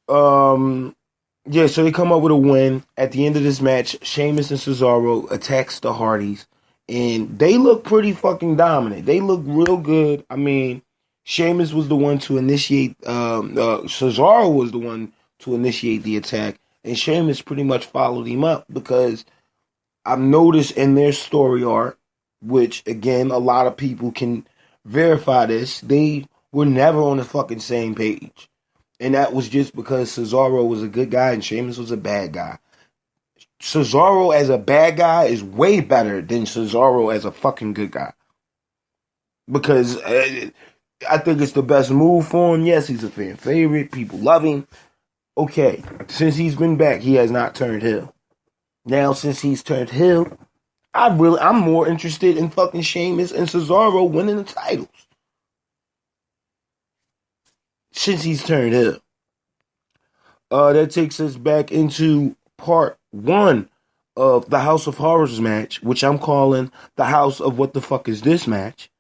Um, yeah, so they come up with a win. At the end of this match, Sheamus and Cesaro attacks the Hardys, and they look pretty fucking dominant. They look real good. I mean, Sheamus was the one to initiate. Cesaro was the one to initiate the attack, and Sheamus pretty much followed him up because I've noticed in their story arc, which again a lot of people can verify this, they were never on the fucking same page. And that was just because Cesaro was a good guy and Sheamus was a bad guy. Cesaro as a bad guy is way better than Cesaro as a fucking good guy. Because I think it's the best move for him. Yes, he's a fan favorite. People love him. Okay, since he's been back, he has not turned heel. Now, since he's turned heel, I'm more interested in fucking Sheamus and Cesaro winning the titles. Since he's turned heel. That takes us back into part one of the House of Horrors match, which I'm calling the House of What the Fuck Is This match.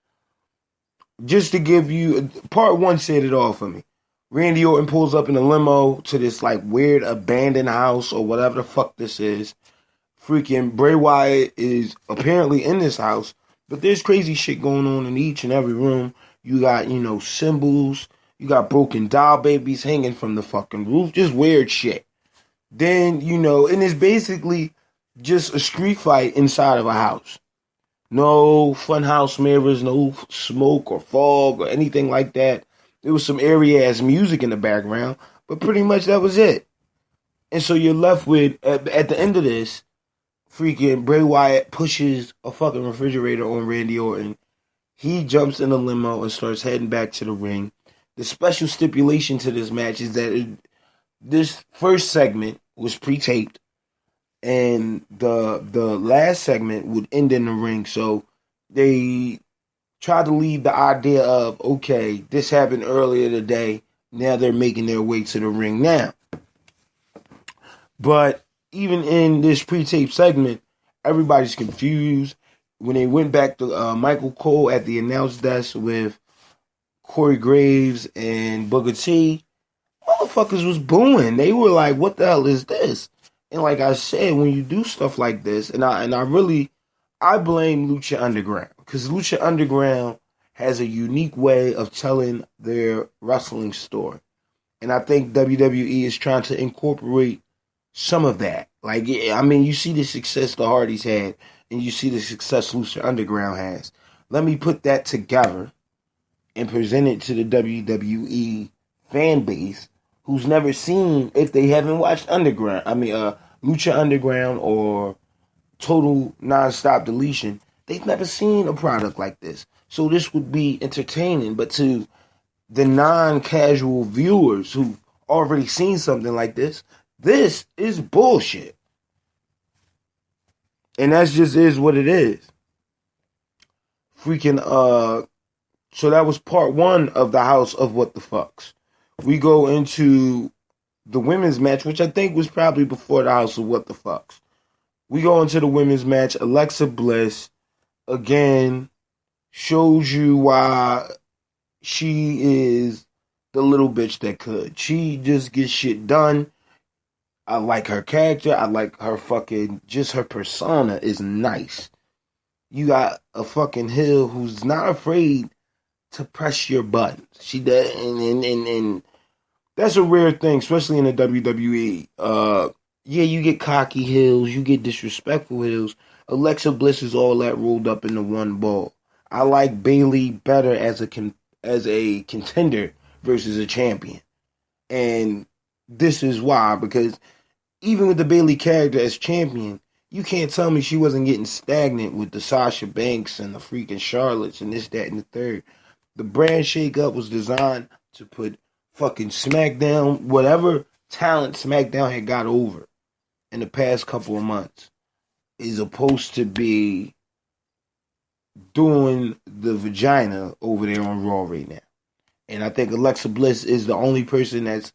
Just to give you, part one said it all for me. Randy Orton pulls up in a limo to this like weird abandoned house or whatever the fuck this is. Freaking Bray Wyatt is apparently in this house, but there's crazy shit going on in each and every room. You got, symbols. You got broken doll babies hanging from the fucking roof. Just weird shit. Then, and it's basically just a street fight inside of a house. No funhouse mirrors, no smoke or fog or anything like that. There was some airy ass music in the background, but pretty much that was it. And so you're left with, at the end of this, freaking Bray Wyatt pushes a fucking refrigerator on Randy Orton. He jumps in a limo and starts heading back to the ring. The special stipulation to this match is that this first segment was pre-taped, and the last segment would end in the ring. So they tried to leave the idea of, okay, this happened earlier today. Now they're making their way to the ring now. But even in this pre-tape segment, everybody's confused. When they went back to Michael Cole at the announce desk with Corey Graves and Booker T, motherfuckers was booing. They were like, what the hell is this? And like I said, when you do stuff like this, and I blame Lucha Underground, because Lucha Underground has a unique way of telling their wrestling story. And I think WWE is trying to incorporate some of that. Like, I mean, you see the success the Hardys had, and you see the success Lucha Underground has. Let me put that together and present it to the WWE fan base who's never seen, if they haven't watched Lucha Underground or Total Non-Stop Deletion, they've never seen a product like this. So this would be entertaining, but to the non-casual viewers who've already seen something like this is bullshit. And that just is what it is. Freaking, so that was part one of the House of What the Fucks. We go into the women's match, which I think was probably before the House of What the Fucks. We go into the women's match. Alexa Bliss, again, shows you why she is the little bitch that could. She just gets shit done. I like her character. I like her just her persona is nice. You got a fucking heel who's not afraid to press your buttons. She does, and that's a rare thing, especially in the WWE. Yeah, you get cocky heels, you get disrespectful heels. Alexa Bliss is all that rolled up into one ball. I like Bayley better as a contender versus a champion, and this is why, because even with the Bayley character as champion, you can't tell me she wasn't getting stagnant with the Sasha Banks and the freaking Charlottes and this, that, and the third. The brand shakeup was designed to put fucking SmackDown, whatever talent SmackDown had got over in the past couple of months, is supposed to be doing the vagina over there on Raw right now. And I think Alexa Bliss is the only person that's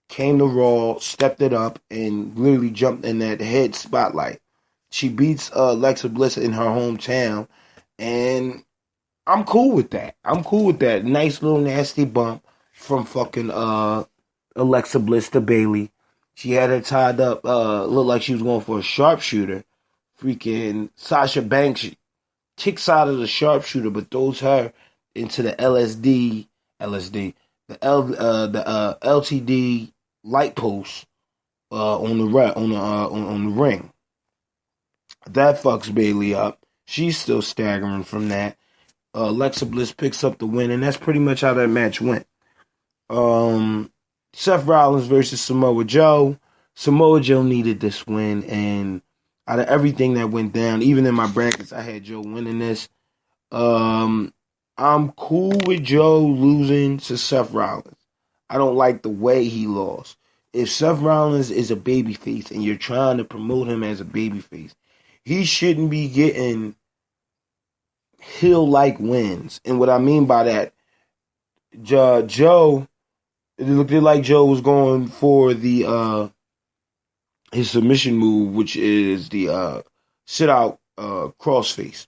came to Raw, stepped it up, and literally jumped in that head spotlight. She beats Alexa Bliss in her hometown, and I'm cool with that. Nice little nasty bump from fucking Alexa Bliss to Bailey. She had her tied up, looked like she was going for a sharpshooter. Freaking Sasha Banks kicks out of the sharpshooter, but throws her into the LTD light post on the ring. That fucks Bailey up. She's still staggering from that. Alexa Bliss picks up the win, and that's pretty much how that match went. Seth Rollins versus Samoa Joe. Samoa Joe needed this win, and out of everything that went down, even in my brackets, I had Joe winning this. I'm cool with Joe losing to Seth Rollins. I don't like the way he lost. If Seth Rollins is a babyface and you're trying to promote him as a babyface, he shouldn't be getting heel-like wins. And what I mean by that, Joe, it looked like Joe was going for the his submission move, which is the sit-out crossface.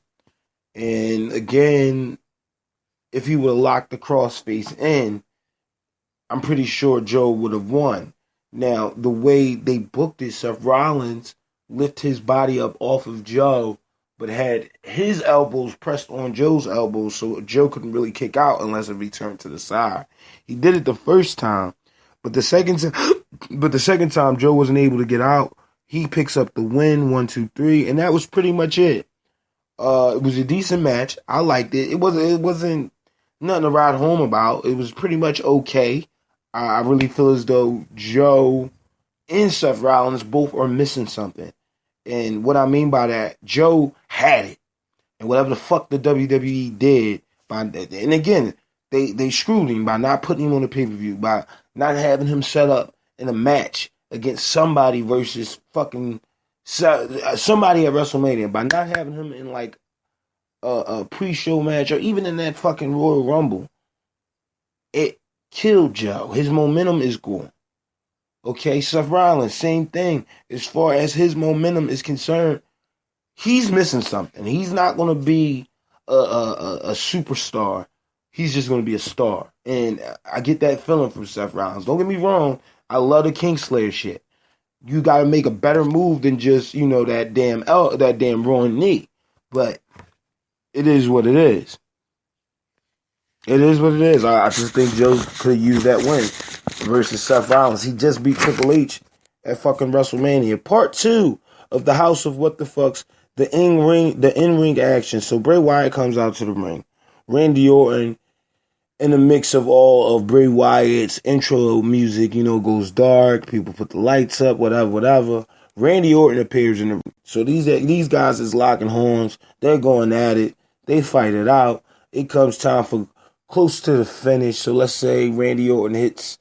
And again, if he would have locked the crossface in, I'm pretty sure Joe would have won. Now, the way they booked it, Seth Rollins lift his body up off of Joe, but had his elbows pressed on Joe's elbows, so Joe couldn't really kick out unless it returned to the side. He did it the first time, but the second time Joe wasn't able to get out. He picks up the win, 1, 2, 3, and that was pretty much it. It was a decent match. I liked it. It wasn't nothing to ride home about. It was pretty much okay. I really feel as though Joe and Seth Rollins both are missing something. And what I mean by that, Joe had it. And whatever the fuck the WWE did, and again, they screwed him by not putting him on the pay-per-view, by not having him set up in a match against somebody versus fucking somebody at WrestleMania, by not having him in like a pre-show match or even in that fucking Royal Rumble. It killed Joe. His momentum is gone. Okay, Seth Rollins, same thing. As far as his momentum is concerned, he's missing something. He's not going to be a superstar. He's just going to be a star. And I get that feeling from Seth Rollins. Don't get me wrong. I love the Kingslayer shit. You got to make a better move than just, that damn Braun knee. But it is what it is. It is what it is. I just think Joe could use that win versus Seth Rollins. He just beat Triple H at fucking WrestleMania. Part 2 of the House of What the Fucks, the in-ring action. So Bray Wyatt comes out to the ring. Randy Orton, in a mix of all of Bray Wyatt's intro music, goes dark. People put the lights up, whatever. Randy Orton appears in the ring. So these guys is locking horns. They're going at it. They fight it out. It comes time for close to the finish. So let's say Randy Orton hits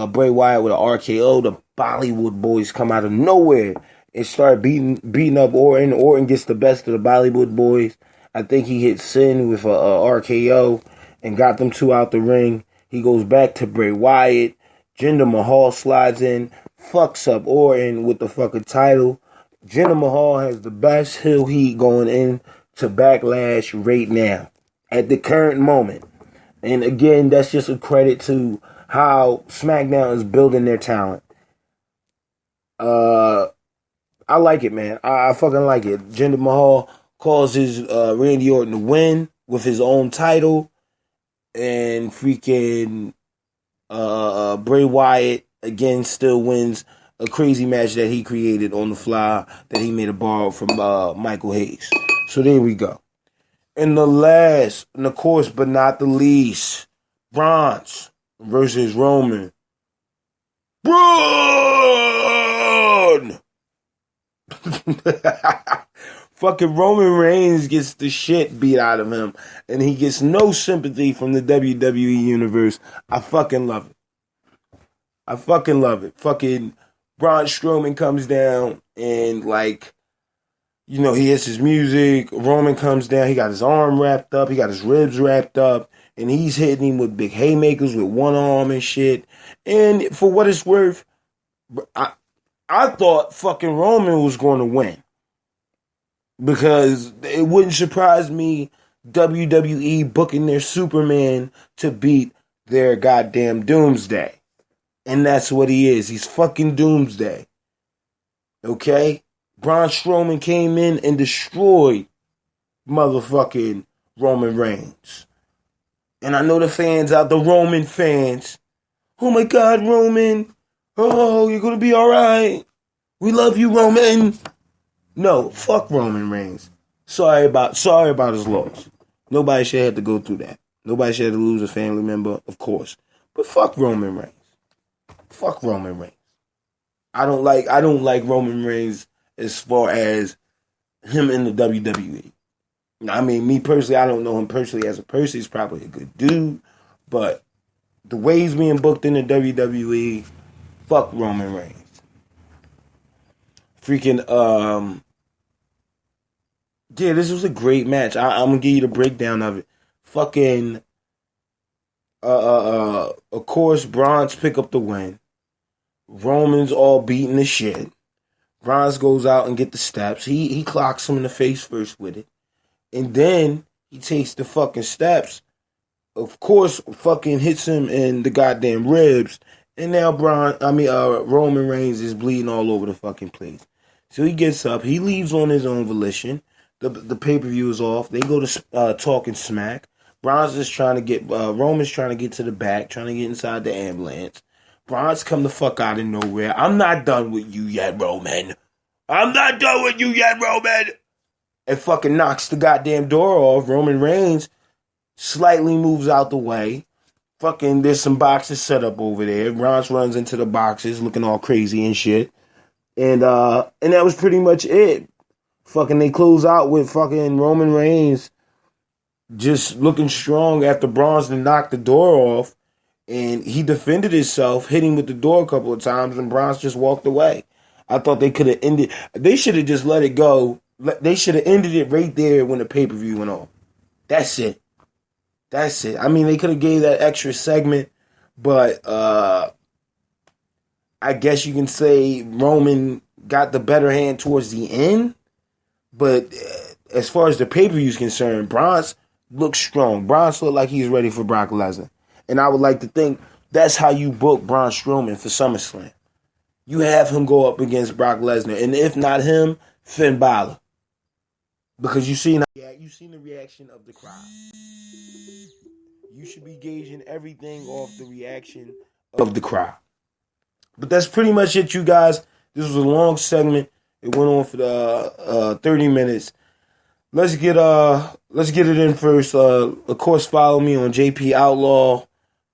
Bray Wyatt with an RKO. The Bollywood boys come out of nowhere and start beating up Orton. Orton gets the best of the Bollywood boys. I think he hit Sin with a RKO and got them two out the ring. He goes back to Bray Wyatt. Jinder Mahal slides in, fucks up Orton with the fucking title. Jinder Mahal has the best heel heat going in to Backlash right now at the current moment. And again, that's just a credit to how SmackDown is building their talent. I like it, man. I fucking like it. Jinder Mahal causes Randy Orton to win with his own title. And freaking Bray Wyatt, again, still wins a crazy match that he created on the fly that he made a borrow from Michael Hayes. So there we go. And the last, and of course, but not the least, Braun versus Roman. Braun! Fucking Roman Reigns gets the shit beat out of him, and he gets no sympathy from the WWE universe. I fucking love it. I fucking love it. Fucking Braun Strowman comes down and he hits his music. Roman comes down. He got his arm wrapped up. He got his ribs wrapped up. And he's hitting him with big haymakers with one arm and shit. And for what it's worth, I thought fucking Roman was going to win. Because it wouldn't surprise me WWE booking their Superman to beat their goddamn Doomsday. And that's what he is. He's fucking Doomsday. Okay? Braun Strowman came in and destroyed motherfucking Roman Reigns. And I know the fans out, the Roman fans. Oh my God, Roman. Oh, you're going to be all right. We love you, Roman. No, fuck Roman Reigns. Sorry about his loss. Nobody should have to go through that. Nobody should have to lose a family member, of course. But fuck Roman Reigns. Fuck Roman Reigns. I don't like Roman Reigns as far as him in the WWE. I mean, me personally, I don't know him personally as a person. He's probably a good dude. But the way he's being booked in the WWE, fuck Roman Reigns. Freaking, yeah, this was a great match. I'm gonna give you the breakdown of it. Fucking, of course, Braun's pick up the win. Roman's all beating the shit. Braun goes out and get the steps. He clocks him in the face first with it. And then he takes the fucking steps. Of course, fucking hits him in the goddamn ribs. And now Roman Reigns is bleeding all over the fucking place. So he gets up. He leaves on his own volition. The pay-per-view is off. They go to talking smack. Roman's trying to get to the back, trying to get inside the ambulance. Braun's come the fuck out of nowhere. I'm not done with you yet, Roman. I'm not done with you yet, Roman. And fucking knocks the goddamn door off. Roman Reigns slightly moves out the way. Fucking, there's some boxes set up over there. Braun runs into the boxes looking all crazy and shit. And that was pretty much it. Fucking, they close out with fucking Roman Reigns just looking strong after Braun's knocked the door off. And he defended himself, hitting with the door a couple of times, and Braun just walked away. I thought they could have ended. They should have just let it go. They should have ended it right there when the pay-per-view went on. That's it. That's it. I mean, they could have gave that extra segment, but I guess you can say Roman got the better hand towards the end. But as far as the pay-per-view is concerned, Braun looks strong. Braun looks like he's ready for Brock Lesnar. And I would like to think that's how you book Braun Strowman for SummerSlam. You have him go up against Brock Lesnar. And if not him, Finn Balor. Because you've seen the reaction of the crowd. You should be gauging everything off the reaction of the crowd. But that's pretty much it, you guys. This was a long segment. It went on for the 30 minutes. Let's get it in first. Of course, follow me on JP Outlaw.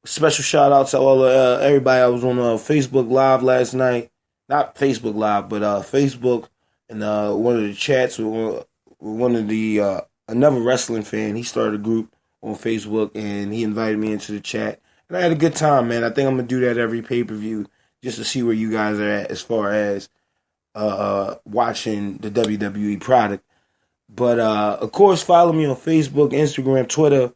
Special shout out to all everybody. I was on Facebook Live last night. Not Facebook Live, but Facebook and one of the chats with one of the another wrestling fan. He started a group on Facebook and he invited me into the chat. And I had a good time, man. I think I'm gonna do that every pay-per-view just to see where you guys are at as far as watching the WWE product. But of course, follow me on Facebook, Instagram, Twitter.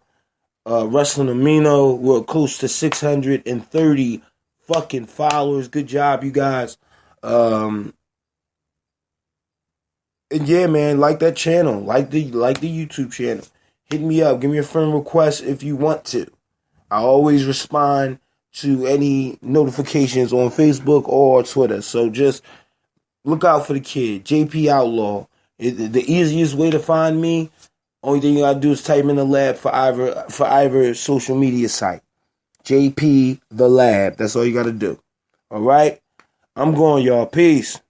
Wrestling Amino. We're close to 630 fucking followers. Good job, you guys. And yeah, man, like that channel, like the YouTube channel. Hit me up. Give me a friend request if you want to. I always respond to any notifications on Facebook or Twitter. So just look out for the kid, JP Outlaw. The easiest way to find me. Only thing you gotta do is type in the lab for either social media site. JP the Lab. That's all you gotta do. All right? I'm going, y'all. Peace.